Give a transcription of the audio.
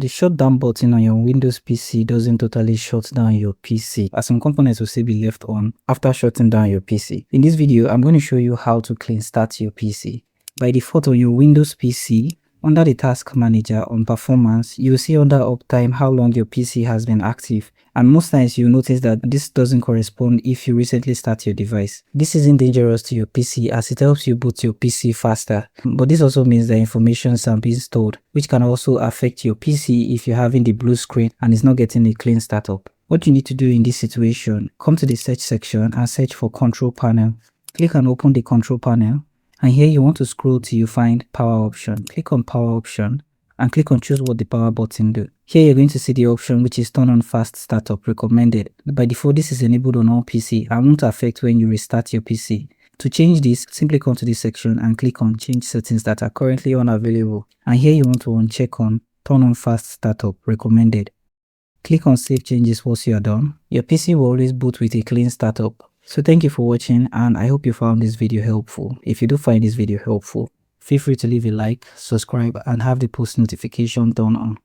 The shutdown button on your Windows PC doesn't totally shut down your PC, as some components will still be left on after shutting down your PC. In this video, I'm going to show you how to clean start your PC. By default on your Windows PC, under the task manager on performance, you'll see under uptime how long your PC has been active. And most times you'll notice that this doesn't correspond if you recently start your device. This isn't dangerous to your PC as it helps you boot your PC faster. But this also means that information is being stored, which can also affect your PC if you're having the blue screen and it's not getting a clean startup. What you need to do in this situation, come to the search section and search for control panel. Click and open the control panel. And here you want to scroll till you find power option. Click on power option and click on choose what the power button do. Here you're going to see the option which is turn on fast startup recommended. By default this is enabled on all PC and won't affect when you restart your PC. To change this, simply come to this section and click on change settings that are currently unavailable. And here you want to uncheck on turn on fast startup recommended. Click on save changes once you are done. Your PC will always boot with a clean startup. So thank you for watching and I hope you found this video helpful. If you do find this video helpful, feel free to leave a like, subscribe and have the post notification turned on.